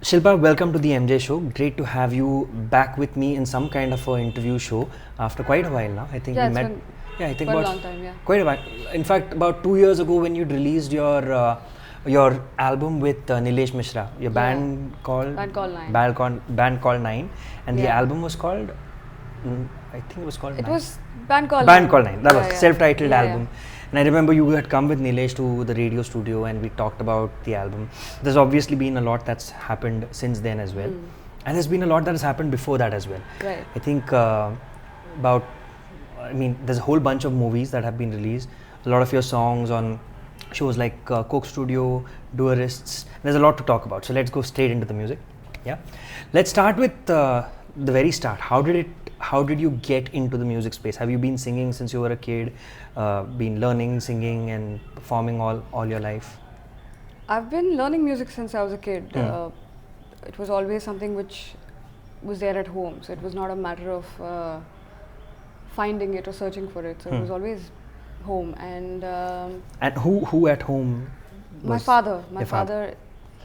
Shilpa, welcome to the MJ show. Great to have you back with me in some kind of an interview show after quite a while now. I think Yeah, we it's met. been Yeah, I think quite a about long time, yeah. quite a while. In fact, about 2 years ago, when you released your album with Nilesh Mishra, your band called Nine. band called Nine, and the Yeah. album was called. I think it was called. It Nine. was Band Called Band Nine. called Nine. That was Yeah. self-titled Yeah, album. And I remember you had come with Nilesh to the radio studio and we talked about the album. There's obviously been a lot that's happened since then as well. And there's been a lot that has happened before that as well. Right. I think there's a whole bunch of movies that have been released. A lot of your songs on shows like Coke Studio, Duerists. There's a lot to talk about. So let's go straight into the music. Yeah. Let's start with the very start. How did you get into the music space? Have you been singing since you were a kid? Been learning singing and performing all your life? I've been learning music since I was a kid. It was always something which was there at home. So it was not a matter of finding it or searching for it. So it was always home. And who at home? My father. My father,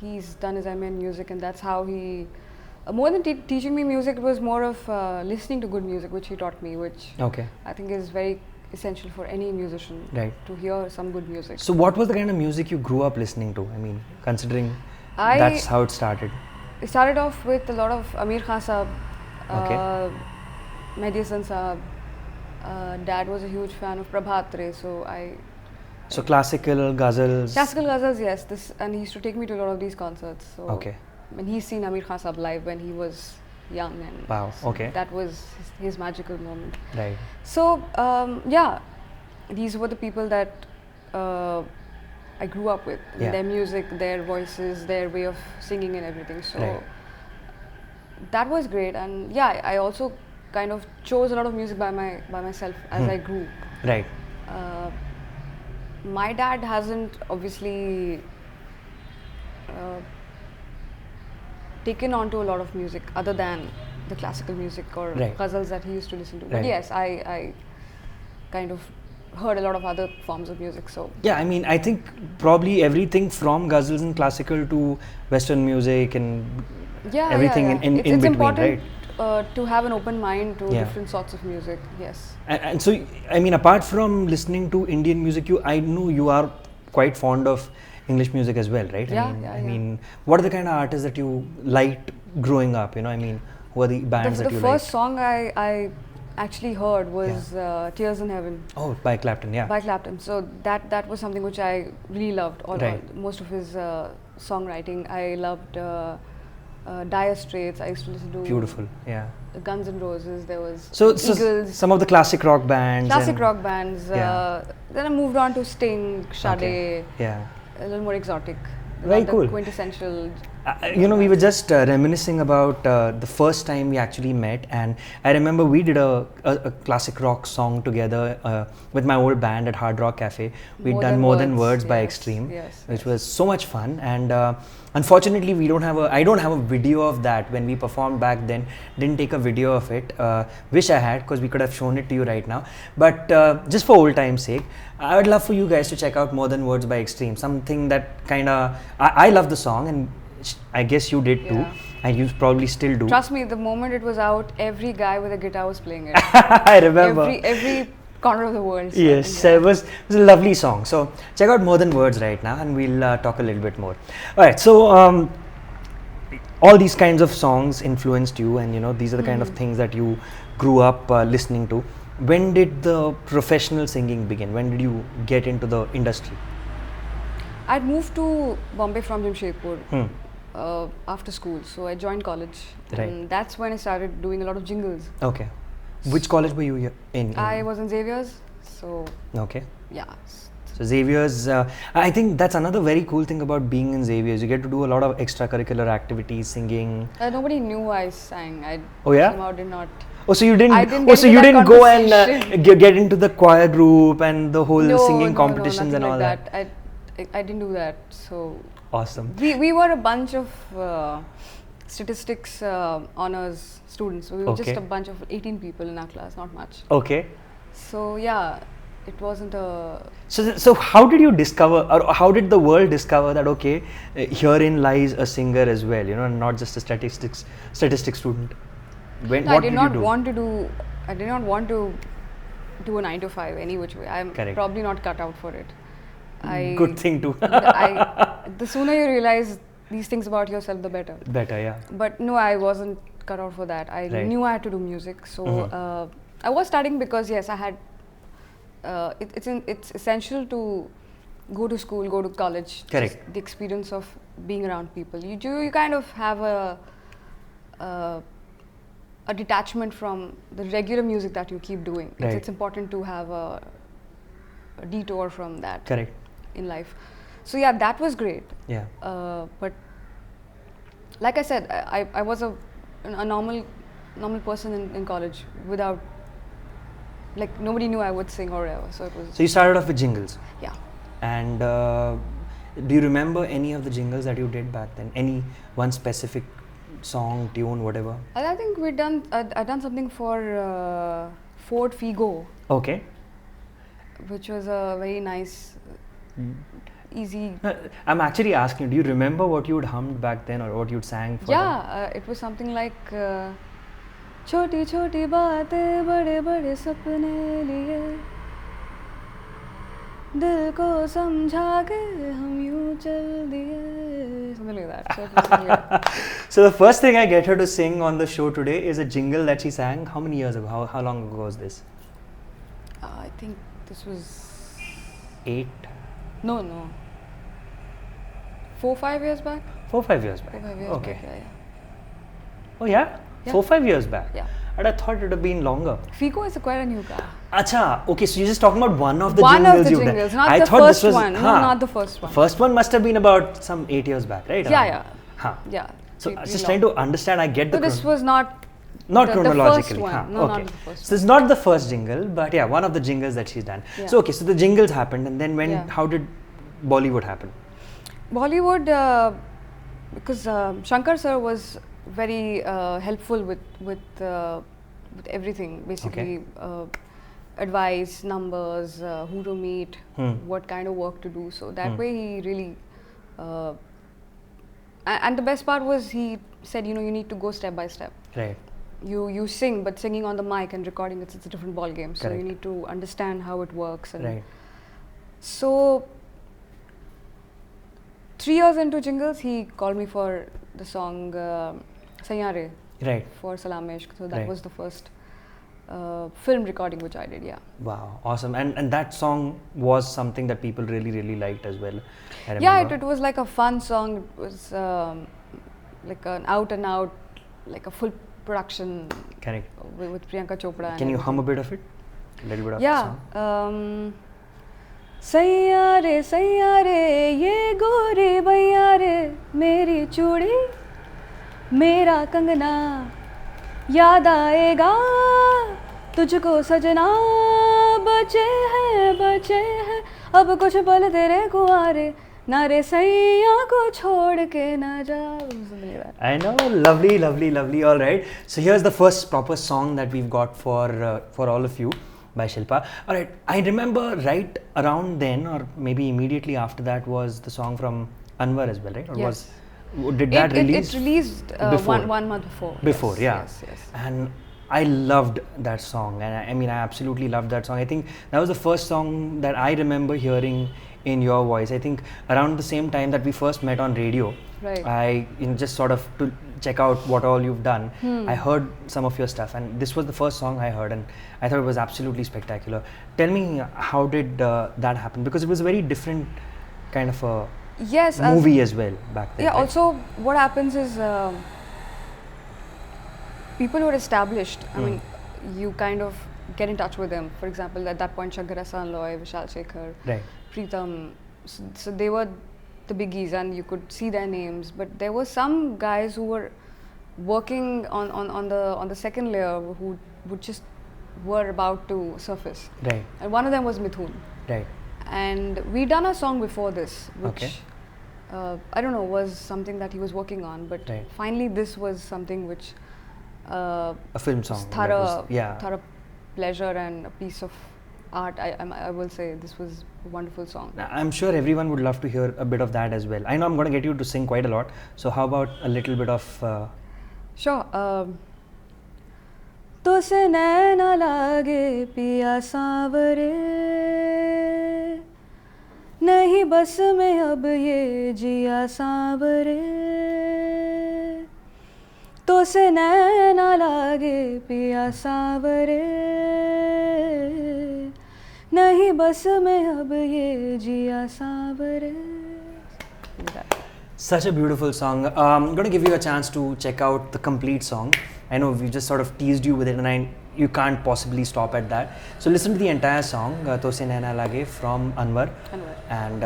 he's done his MA in music, and that's how he. More than teaching me music, it was more of listening to good music, which he taught me, which I think is very essential for any musician, to hear some good music. So what was the kind of music you grew up listening to? I mean, considering that's how it started. It started off with a lot of Amir Khan Saab, Mehdi Hasan Saab. Dad was a huge fan of Prabhat Ray, So classical ghazals. Classical ghazals, yes. And he used to take me to a lot of these concerts. So when he's seen Amir Khan Saab live when he was young, and that was his magical moment. Right. So these were the people that I grew up with. Their music, their voices, their way of singing and everything. So that was great. And I also kind of chose a lot of music by myself as I grew. Right. My dad hasn't obviously taken on to a lot of music other than the classical music or ghazals that he used to listen to. But yes, I kind of heard a lot of other forms of music. So I think probably everything from ghazals and classical to Western music and everything in between, it's important, right? To have an open mind to different sorts of music. Yes. And so, apart from listening to Indian music, I know you are quite fond of English music as well, right? I mean, what are the kind of artists that you liked growing up? Who are the bands that you liked? The first song I actually heard was Tears in Heaven. Oh, by Clapton, By Clapton. So that was something which I really loved. Most of his songwriting. I loved Dire Straits. I used to listen to beautiful, Guns N' Roses. There was Eagles. So some of the classic rock bands. Then I moved on to Sting, Sade. A little more exotic. Very cool. Quintessential. We were just reminiscing about the first time we actually met, and I remember we did a classic rock song together with my old band at Hard Rock Cafe. We'd done More Than Words by Extreme, which was so much fun. And unfortunately, I don't have a video of that when we performed back then. Didn't take a video of it. Wish I had, because we could have shown it to you right now. But just for old time's sake, I would love for you guys to check out More Than Words by Extreme. Something that kind of I love the song, and I guess you did too, and you probably still do. Trust me, the moment it was out, every guy with a guitar was playing it. I remember. Every corner of the world. Yes, it was a lovely song. So check out More Than Words right now, and we'll talk a little bit more. All right, so all these kinds of songs influenced you, and these are the kind of things that you grew up listening to. When did the professional singing begin? When did you get into the industry? I'd moved to Bombay from Jamshedpur after school, so I joined college, and that's when I started doing a lot of jingles. Okay. Which college were you in? I was in Xavier's, so So Xavier's, I think that's another very cool thing about being in Xavier's. You get to do a lot of extracurricular activities, singing. Nobody knew I sang. I somehow did not. Oh, so you didn't. So you didn't go and get into the choir group and the whole singing competitions and all that. I didn't do that. So awesome. We were a bunch of statistics honors students. We were just a bunch of 18 people in our class, not much. Okay. So it wasn't a. So how did you discover, or how did the world discover that herein lies a singer as well, not just a statistics student? When No, what I did did not you do? want to do. I did not want to do a 9 to 5 any which way. I'm Correct. probably not cut out for it. Good thing too. The sooner you realize these things about yourself, the better. Better, yeah. But no, I wasn't cut out for that. I Right. knew I had to do music, so I was studying because yes, I had. It's essential to go to school, go to college. Correct. Just the experience of being around people. You kind of have a detachment from the regular music that you keep doing. Right. It's important to have a detour from that. Correct. In life. So yeah, that was great. Yeah. But like I said, I was a normal person in college without, like, nobody knew I would sing or whatever. So it was. So you started off with jingles. Yeah. And do you remember any of the jingles that you did back then? Any one specific song, tune, whatever? I think I done something for Ford Figo. Okay. Which was a very nice, easy. No, I'm actually asking, do you remember what you'd hummed back then, or what you'd sang for them? Yeah, it was something like छोटी छोटी बातें बड़े बड़े सपने लिए दिल को समझा के हम यूं चल दिए, something like that. So, it was something like that. So the first thing I get her to sing on the show today is a jingle that she sang. How many years ago? How long ago was this? I think this was 8? no 4-5 years back. 4-5 years back. 4-5 years Okay. back. Yeah. Oh yeah? Yeah. 4-5 years back? Yeah. But I thought it would have been longer. Figo is quite a new car. Acha, okay, so you're just talking about one of the One jingles of the you've jingles, done. not I the thought first this was, one. No, not the first one. First one must have been about some 8 years back, right? Yeah, Around. yeah. Huh. Yeah. So I was pretty just long. trying to understand, I get the So this was not not the chronologically. first one. Huh. No, Okay. not the first So it's not the first jingle, but yeah, one of the jingles that she's done. Yeah. So okay, so the jingles happened, and then Yeah. how did Bollywood happen? Bollywood, because Shankar sir was very helpful with everything, basically. Advice, numbers, who to meet, what kind of work to do. So that way he really, and the best part was he said, you need to go step by step. Right. You sing, but singing on the mic and recording it's a different ball game. So Correct. you need to understand how it works. And Right. so 3 years into Jingles, he called me for the song Sayare Right. for Salam Mein Ishq. So that Right. was the first film recording which I did, yeah. Wow, awesome. And that song was something that people really, really liked as well. I Yeah, remember. it was like a fun song. It was like an out and out, like a full production Correct. with Priyanka Chopra. Can you and hum a bit of it? A little bit of the yeah. song? सैयारे सैयारे ये गोरे बैयारे मेरी चूड़ी मेरा कंगना याद आएगा तुझको सजना बचे हैं अब कुछ पल तेरे कुआरे ना रे सैया को छोड़ के ना जा. I know, lovely, lovely, lovely. All right. So here's the first proper song that we've got for all of you by Shilpa. All right. I remember right around then, or maybe immediately after that, was the song from Anwar as well, right? Or Yes. did that release? It released before? one month before. Before, Yes, yeah. Yes. And I loved that song, and I mean, I absolutely loved that song. I think that was the first song that I remember hearing in your voice. I think around the same time that we first met on radio, Right. I just sort of to check out what all you've done. I heard some of your stuff, and this was the first song I heard, and I thought it was absolutely spectacular. Tell me, how did that happen? Because it was a very different kind of a Yes. movie as well back then. Yeah. right? Also, what happens is people who are established. I mean, you kind of get in touch with them. For example, at that point, Shankar Hassan Loy, Vishal Shekhar, Right. Preetham. So they were the biggies, and you could see their names. But there were some guys who were working on the second layer who would just were about to surface. Right. And one of them was Mithun. Right. And we done a song before this, which Okay. I don't know, was something that he was working on. But Right. finally, this was something which A film song. that thorough, was- yeah. thorough pleasure and a piece of art. I will say this was a wonderful song. I'm sure everyone would love to hear a bit of that as well. I know I'm going to get you to sing quite a lot. So how about a little bit of... Sure. तोसे नैना लागे पिया सांवरे, नहीं बस में अब ये जिया सांवरे, तोसे नैना लागे पिया सांवरे, नहीं बस में अब ये जिया Sanwer. Such a beautiful song. I'm going to give you a chance to check out the complete song. I know we just sort of teased you with it, and you can't possibly stop at that. So listen to the entire song, Tosey Naina Lagey from Anwar. And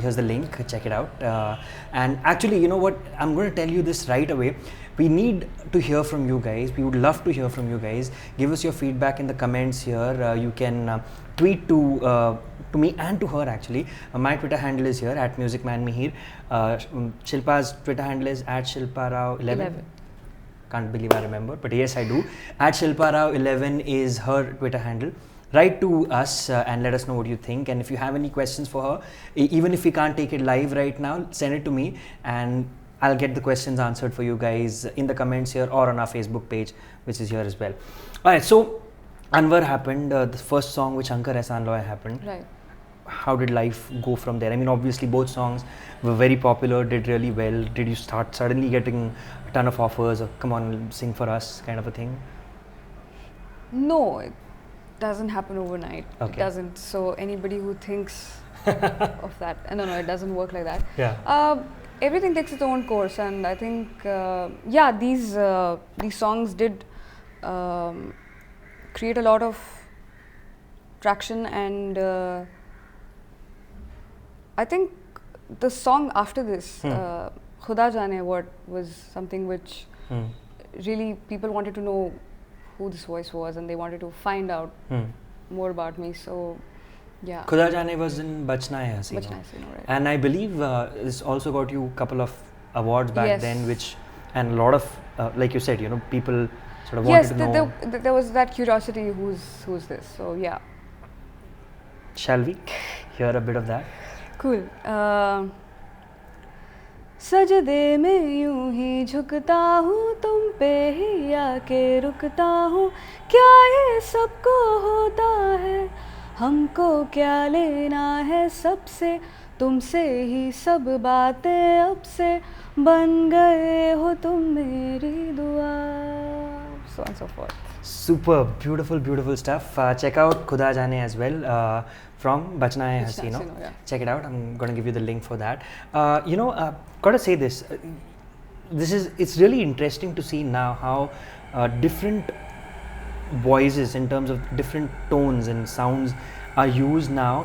here's the link, check it out. And actually, you know what, I'm going to tell you this right away. We need to hear from you guys. We would love to hear from you guys. Give us your feedback in the comments here. You can tweet to me and to her actually. My Twitter handle is here @musicmanmihir. Shilpa's Twitter handle is @Shilpa Rao 11. Can't believe I remember, but yes, I do. @Shilpa Rao 11 is her Twitter handle. Write to us and let us know what you think. And if you have any questions for her, even if we can't take it live right now, send it to me and I'll get the questions answered for you guys in the comments here or on our Facebook page, which is here as well. Alright, so Anwar happened, the first song which Shankar Ehsaan Loy happened. Right. How did life go from there? I mean, obviously both songs were very popular, did really well. Did you start suddenly getting a ton of offers or come on, sing for us kind of a thing? No, it doesn't happen overnight. Okay. It doesn't. So anybody who thinks of that, no, it doesn't work like that. Yeah. Everything takes its own course, and I think, yeah, these songs did create a lot of traction, and I think the song after this, Khudha Jaane, was something which really people wanted to know who this voice was, and they wanted to find out more about me. So, yeah. Khudha Jaane was in Bachna Hai Hasino. Bachna Hai Hasino, right. And I believe this also got you a couple of awards back then, which, and a lot of, like you said, you know, people sort of wanted to know. Yes, there was that curiosity, who's this? So, yeah. Shall we hear a bit of that? Cool. सजदे में यूं ही झुकता हूँ, तुम पे ही आके रुकता हूँ, क्या ये सबको होता है, हमको क्या लेना है सबसे, तुमसे ही सब बातें अब से, बन गए हो तुम मेरी दुआ. So on and so forth. Super beautiful, beautiful stuff. Check out Khudha Jaane as well from Bachna Hai Hasino. Yeah. Check it out. I'm going to give you the link for that. You know, gotta say this. It's really interesting to see now how different voices in terms of different tones and sounds are used now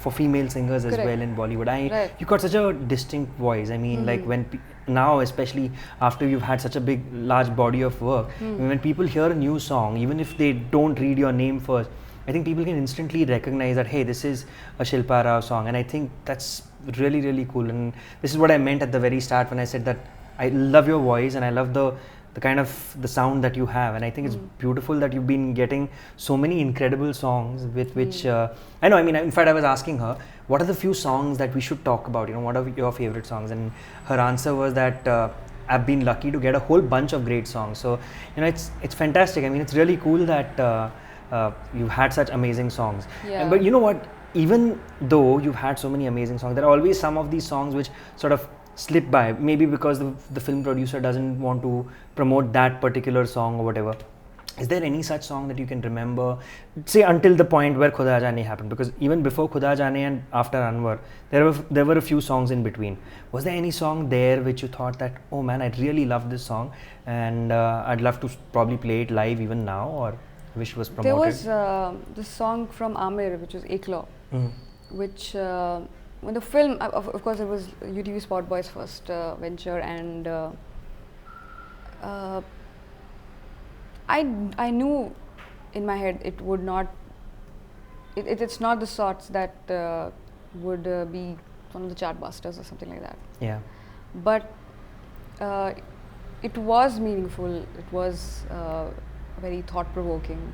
for female singers as well in Bollywood. You got such a distinct voice. I mean, like when now, especially after you've had such a large body of work, when people hear a new song, even if they don't read your name first, I think people can instantly recognize that, hey, this is a Shilpa Rao song. And I think that's really, really cool. And this is what I meant at the very start when I said that I love your voice and I love the kind of the sound that you have, and I think it's beautiful that you've been getting so many incredible songs with which I know, I mean, in fact I was asking her what are the few songs that we should talk about, you know, what are your favorite songs, and her answer was that I've been lucky to get a whole bunch of great songs. So, you know, it's fantastic. I mean, it's really cool that you've had such amazing songs. But you know what, even though you've had so many amazing songs, there are always some of these songs which sort of slip by, maybe because the film producer doesn't want to promote that particular song or whatever. Is there any such song that you can remember, say until the point where Khudha Jaane happened? Because even before Khudha Jaane and after Anwar, there were a few songs in between. Was there any song there which you thought that, oh man, I really love this song and I'd love to probably play it live even now, or wish was promoted? There was this song from Amir, which was Eklo, which when the film, of course, it was UTV Sport Boys' first venture, and I knew in my head it would not. It's not the sorts that would be one of the chartbusters or something like that. Yeah. But it was meaningful. It was very thought-provoking,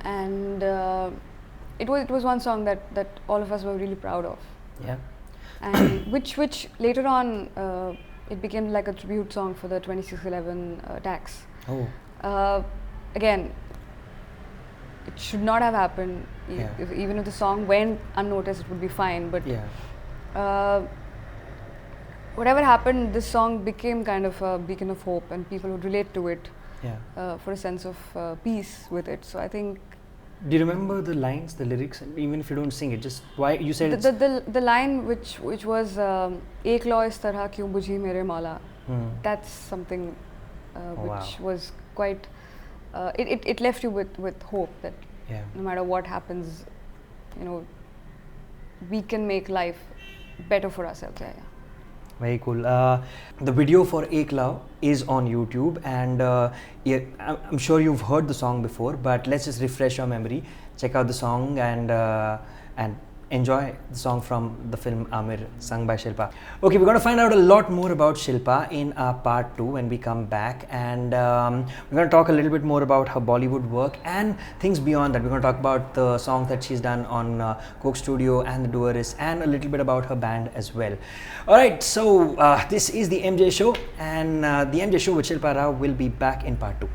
and it was one song that all of us were really proud of. Yeah. And which later on it became like a tribute song for the 2611 attacks. Oh. Again, it should not have happened. Even if the song went unnoticed, it would be fine. But whatever happened, this song became kind of a beacon of hope, and people would relate to it for a sense of peace with it. So I think. Do you remember the lines, the lyrics, even if you don't sing it? Just why you said the line which was "Ek law is tarha kyun bujhi mere maula." That's something which was quite. It left you with hope that no matter what happens, we can make life better for ourselves. Very cool. The video for Ek Law is on YouTube, and I'm sure you've heard the song before, but let's just refresh your memory. Check out the song and enjoy the song from the film Amir, sung by Shilpa. Okay, we're going to find out a lot more about Shilpa in our part 2 when we come back, and we're going to talk a little bit more about her Bollywood work and things beyond that. We're going to talk about the songs that she's done on Coke Studio and the Duaris, and a little bit about her band as well. Alright, so this is the MJ Show, and the MJ Show with Shilpa Rao will be back in part 2.